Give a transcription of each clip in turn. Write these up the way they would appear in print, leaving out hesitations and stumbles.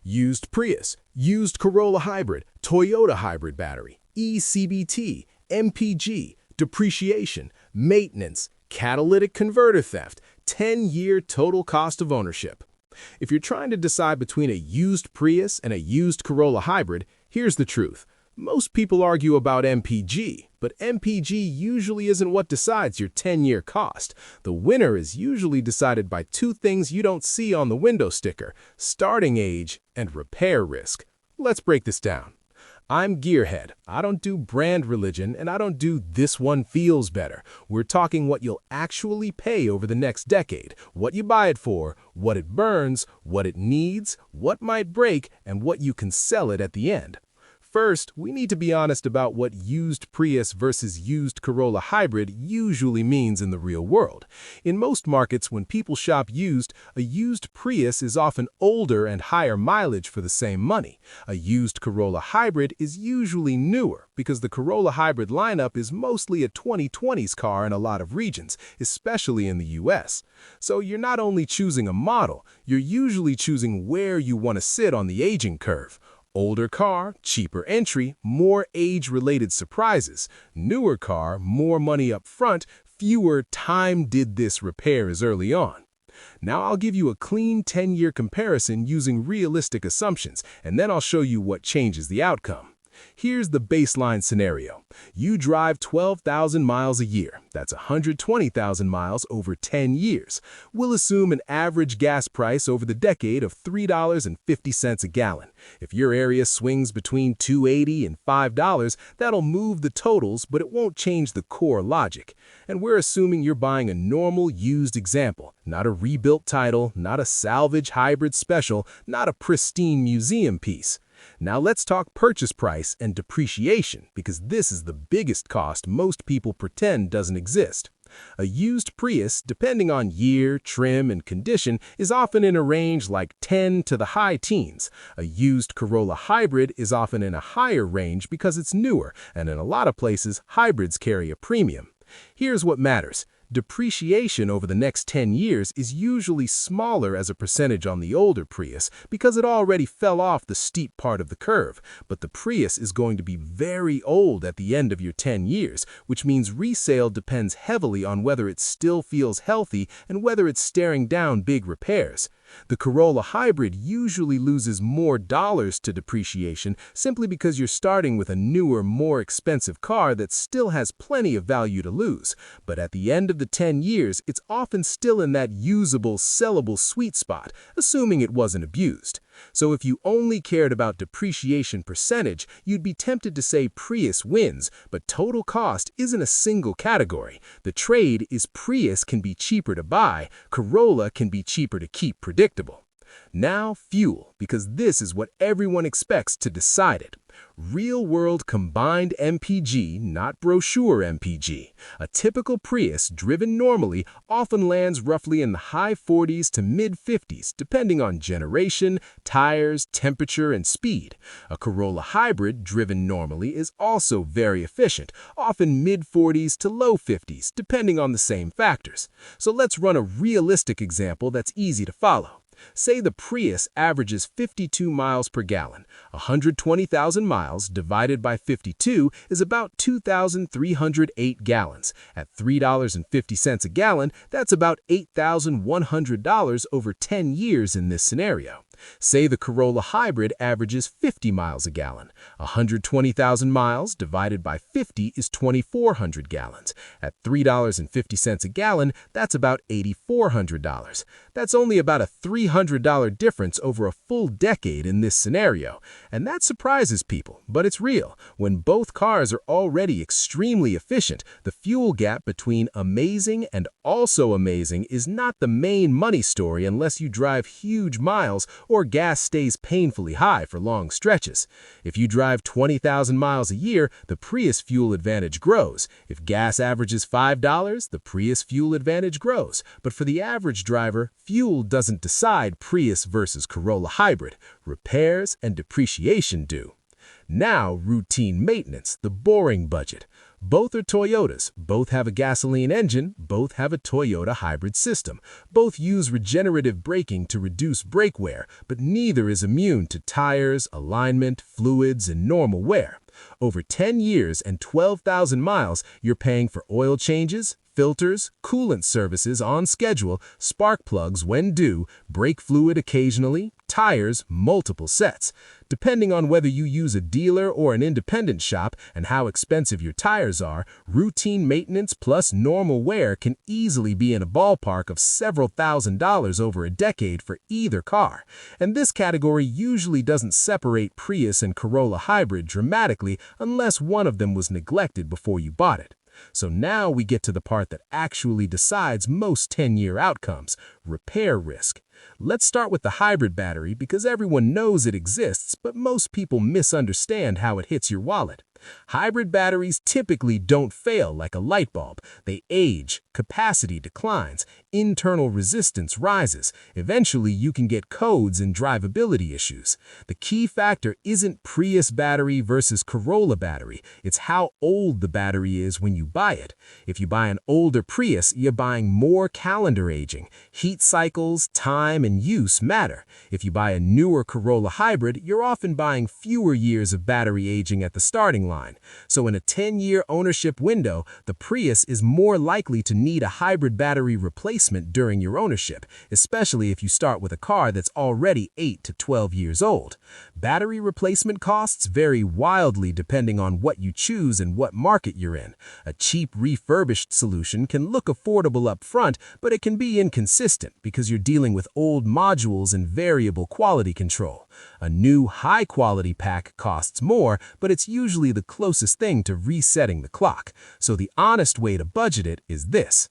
used Prius, used Corolla Hybrid, Toyota Hybrid battery, eCBT, MPG, depreciation, maintenance, catalytic converter theft, 10-year total cost of ownership. If you're trying to decide between a used Prius and a used Corolla Hybrid, here's the truth. Most people argue about MPG, but MPG usually isn't what decides your 10-year cost. The winner is usually decided by two things you don't see on the window sticker: starting age and repair risk. Let's break this down. I'm GearHead. I don't do brand religion, and I don't do this one feels better. We're talking what you'll actually pay over the next decade, what you buy it for, what it burns, what it needs, what might break, and what you can sell it at the end. First, we need to be honest about what used Prius versus used Corolla Hybrid usually means in the real world. In most markets, when people shop used, a used Prius is often older and higher mileage for the same money. A used Corolla Hybrid is usually newer because the Corolla Hybrid lineup is mostly a 2020s car in a lot of regions, especially in the US. So you're not only choosing a model, you're usually choosing where you want to sit on the aging curve. Older car, cheaper entry, more age-related surprises. Newer car, more money up front, fewer time-did-this repairs early on. Now I'll give you a clean 10-year comparison using realistic assumptions, and then I'll show you what changes the outcome. Here's the baseline scenario. You drive 12,000 miles a year. That's 120,000 miles over 10 years. We'll assume an average gas price over the decade of $3.50 a gallon. If your area swings between $2.80 and $5, that'll move the totals, but it won't change the core logic. And we're assuming you're buying a normal used example, not a rebuilt title, not a salvage hybrid special, not a pristine museum piece. Now let's talk purchase price and depreciation, because this is the biggest cost most people pretend doesn't exist. A used Prius, depending on year, trim, and condition, is often in a range like 10 to the high teens. A used Corolla Hybrid is often in a higher range because it's newer, and in a lot of places, hybrids carry a premium. Here's what matters. Depreciation over the next 10 years is usually smaller as a percentage on the older Prius because it already fell off the steep part of the curve, but the Prius is going to be very old at the end of your 10 years, which means resale depends heavily on whether it still feels healthy and whether it's staring down big repairs. The Corolla Hybrid usually loses more dollars to depreciation simply because you're starting with a newer, more expensive car that still has plenty of value to lose. But at the end of the 10 years, it's often still in that usable, sellable sweet spot, assuming it wasn't abused. So if you only cared about depreciation percentage, you'd be tempted to say Prius wins, but total cost isn't a single category. The trade is Prius can be cheaper to buy, Corolla can be cheaper to keep predictable. Now fuel, because this is what everyone expects to decide it. Real-world combined MPG, not brochure MPG. A typical Prius, driven normally, often lands roughly in the high 40s to mid-50s, depending on generation, tires, temperature, and speed. A Corolla Hybrid, driven normally, is also very efficient, often mid-40s to low 50s, depending on the same factors. So let's run a realistic example that's easy to follow. Say the Prius averages 52 miles per gallon. 120,000 miles divided by 52 is about 2,308 gallons. At $3.50 a gallon, that's about $8,100 over 10 years in this scenario. Say the Corolla Hybrid averages 50 miles a gallon. 120,000 miles divided by 50 is 2,400 gallons. At $3.50 a gallon, that's about $8,400. That's only about a $300 difference over a full decade in this scenario. And that surprises people, but it's real. When both cars are already extremely efficient, the fuel gap between amazing and also amazing is not the main money story unless you drive huge miles or gas stays painfully high for long stretches. If you drive 20,000 miles a year, the Prius fuel advantage grows. If gas averages $5, the Prius fuel advantage grows. But for the average driver, fuel doesn't decide Prius versus Corolla Hybrid. Repairs and depreciation do. Now, routine maintenance, the boring budget. Both are Toyotas, both have a gasoline engine, both have a Toyota hybrid system. Both use regenerative braking to reduce brake wear, but neither is immune to tires, alignment, fluids, and normal wear. Over 10 years and 12,000 miles, you're paying for oil changes, filters, coolant services on schedule, spark plugs when due, brake fluid occasionally, tires, multiple sets. Depending on whether you use a dealer or an independent shop and how expensive your tires are, routine maintenance plus normal wear can easily be in a ballpark of several $1,000s over a decade for either car. And this category usually doesn't separate Prius and Corolla Hybrid dramatically unless one of them was neglected before you bought it. So now we get to the part that actually decides most 10-year outcomes: repair risk. Let's start with the hybrid battery because everyone knows it exists, but most people misunderstand how it hits your wallet. Hybrid batteries typically don't fail like a light bulb. They age, capacity declines, internal resistance rises. Eventually, you can get codes and drivability issues. The key factor isn't Prius battery versus Corolla battery. It's how old the battery is when you buy it. If you buy an older Prius, you're buying more calendar aging. Heat cycles, time, and use matter. If you buy a newer Corolla Hybrid, you're often buying fewer years of battery aging at the starting line. So in a 10-year ownership window, the Prius is more likely to need a hybrid battery replacement during your ownership, especially if you start with a car that's already 8 to 12 years old. Battery replacement costs vary wildly depending on what you choose and what market you're in. A cheap refurbished solution can look affordable up front, but it can be inconsistent because you're dealing with old modules and variable quality control. A new high-quality pack costs more, but it's usually the closest thing to resetting the clock. So the honest way to budget it is this.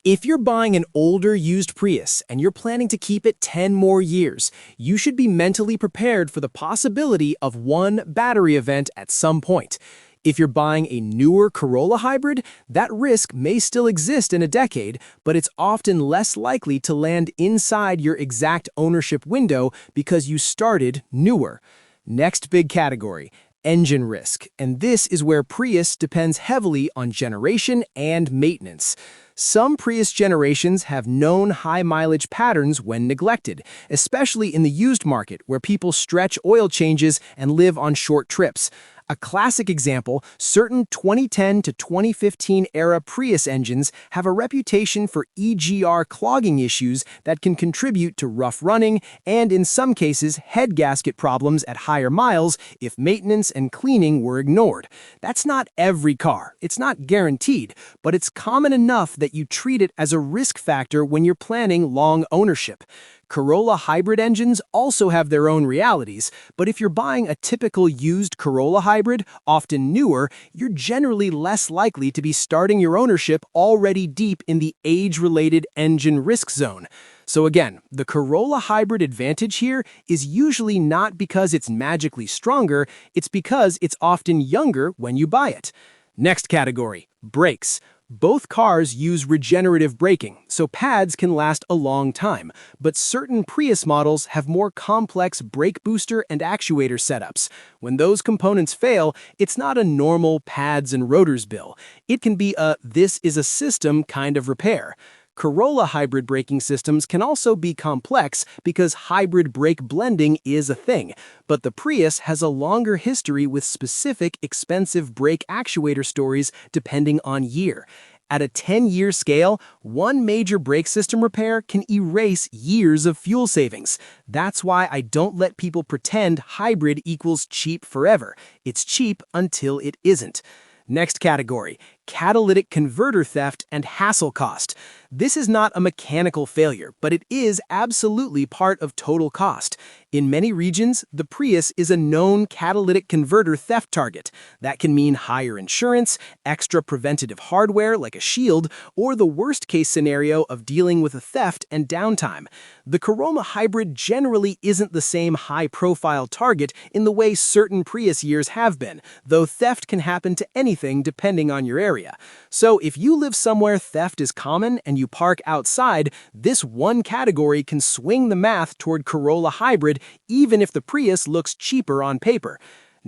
If you're buying an older used Prius and you're planning to keep it 10 more years, you should be mentally prepared for the possibility of one battery event at some point. If you're buying a newer Corolla Hybrid, that risk may still exist in a decade, but it's often less likely to land inside your exact ownership window because you started newer. Next big category: engine risk, and this is where Prius depends heavily on generation and maintenance. Some Prius generations have known high-mileage patterns when neglected, especially in the used market where people stretch oil changes and live on short trips. A classic example, certain 2010 to 2015 era Prius engines have a reputation for EGR clogging issues that can contribute to rough running and, in some cases, head gasket problems at higher miles if maintenance and cleaning were ignored. That's not every car. It's not guaranteed, but it's common enough that you treat it as a risk factor when you're planning long ownership. Corolla Hybrid engines also have their own realities, but if you're buying a typical used Corolla Hybrid, often newer, you're generally less likely to be starting your ownership already deep in the age-related engine risk zone. So again, the Corolla Hybrid advantage here is usually not because it's magically stronger, it's because it's often younger when you buy it. Next category: brakes. Both cars use regenerative braking, so pads can last a long time, but certain Prius models have more complex brake booster and actuator setups. When those components fail, it's not a normal pads and rotors bill. It can be a "this is a system" kind of repair. Corolla hybrid braking systems can also be complex because hybrid brake blending is a thing, but the Prius has a longer history with specific expensive brake actuator stories depending on year. At a 10-year scale, one major brake system repair can erase years of fuel savings. That's why I don't let people pretend hybrid equals cheap forever. It's cheap until it isn't. Next category: catalytic converter theft and hassle cost. This is not a mechanical failure, but it is absolutely part of total cost. In many regions, the Prius is a known catalytic converter theft target. That can mean higher insurance, extra preventative hardware like a shield, or the worst-case scenario of dealing with a theft and downtime. The Corolla Hybrid generally isn't the same high-profile target in the way certain Prius years have been, though theft can happen to anything depending on your area. So if you live somewhere theft is common and you park outside, this one category can swing the math toward Corolla Hybrid even if the Prius looks cheaper on paper.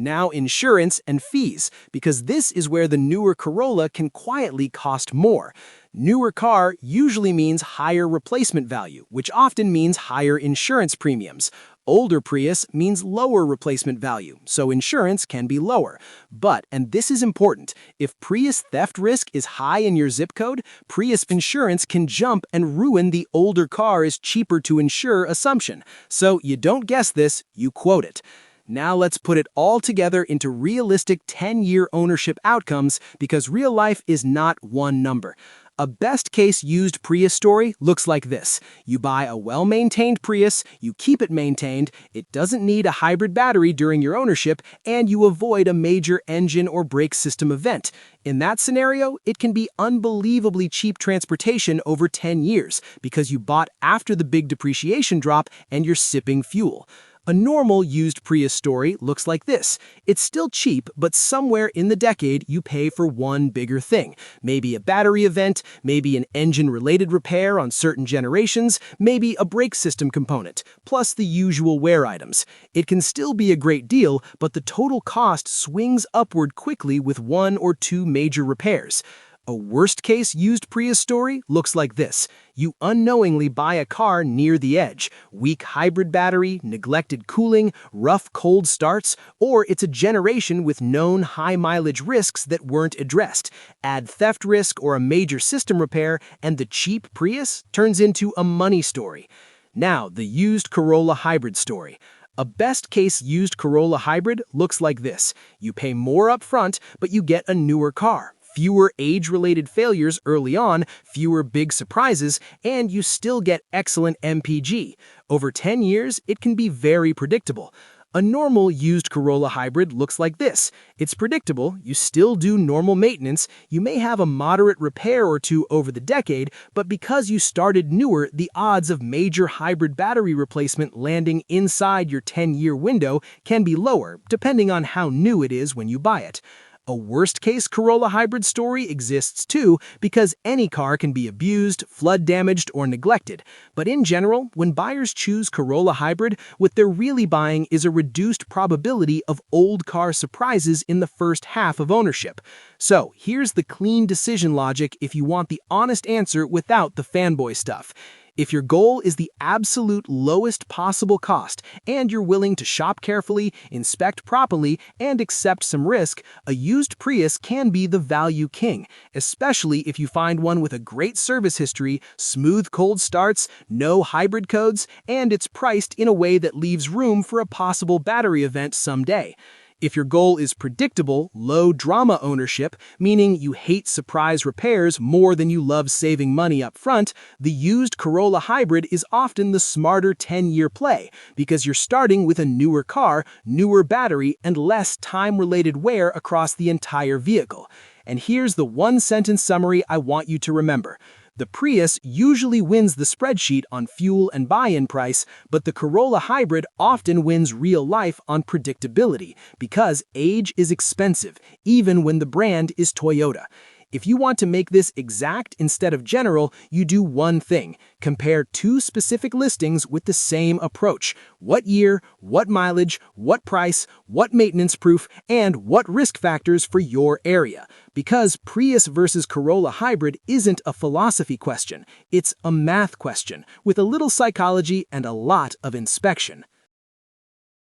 Now insurance and fees, because this is where the newer Corolla can quietly cost more. Newer car usually means higher replacement value, which often means higher insurance premiums. Older Prius means lower replacement value, so insurance can be lower. But, and this is important, if Prius theft risk is high in your zip code, Prius insurance can jump and ruin the older car is cheaper to insure assumption. So you don't guess this, you quote it. Now let's put it all together into realistic 10-year ownership outcomes, because real life is not one number. A best-case used Prius story looks like this. You buy a well-maintained Prius, you keep it maintained, it doesn't need a hybrid battery during your ownership, and you avoid a major engine or brake system event. In that scenario, it can be unbelievably cheap transportation over 10 years, because you bought after the big depreciation drop and you're sipping fuel. A normal used Prius story looks like this. It's still cheap, but somewhere in the decade you pay for one bigger thing. Maybe a battery event, maybe an engine-related repair on certain generations, maybe a brake system component, plus the usual wear items. It can still be a great deal, but the total cost swings upward quickly with one or two major repairs. A worst-case used Prius story looks like this. You unknowingly buy a car near the edge. Weak hybrid battery, neglected cooling, rough cold starts, or it's a generation with known high-mileage risks that weren't addressed. Add theft risk or a major system repair, and the cheap Prius turns into a money story. Now, the used Corolla Hybrid story. A best-case used Corolla Hybrid looks like this. You pay more up front, but you get a newer car. Fewer age-related failures early on, fewer big surprises, and you still get excellent MPG. Over 10 years, it can be very predictable. A normal used Corolla Hybrid looks like this. It's predictable, you still do normal maintenance, you may have a moderate repair or two over the decade, but because you started newer, the odds of major hybrid battery replacement landing inside your 10-year window can be lower, depending on how new it is when you buy it. A worst-case Corolla Hybrid story exists too, because any car can be abused, flood-damaged, or neglected. But in general, when buyers choose Corolla Hybrid, what they're really buying is a reduced probability of old car surprises in the first half of ownership. So, here's the clean decision logic if you want the honest answer without the fanboy stuff. If your goal is the absolute lowest possible cost, and you're willing to shop carefully, inspect properly, and accept some risk, a used Prius can be the value king, especially if you find one with a great service history, smooth cold starts, no hybrid codes, and it's priced in a way that leaves room for a possible battery event someday. If your goal is predictable, low-drama ownership, meaning you hate surprise repairs more than you love saving money up front, the used Corolla Hybrid is often the smarter 10-year play, because you're starting with a newer car, newer battery, and less time-related wear across the entire vehicle. And here's the one-sentence summary I want you to remember. The Prius usually wins the spreadsheet on fuel and buy-in price, but the Corolla Hybrid often wins real life on predictability, because age is expensive, even when the brand is Toyota. If you want to make this exact instead of general, you do one thing. Compare two specific listings with the same approach. What year, what mileage, what price, what maintenance proof, and what risk factors for your area. Because Prius versus Corolla Hybrid isn't a philosophy question, it's a math question, with a little psychology and a lot of inspection.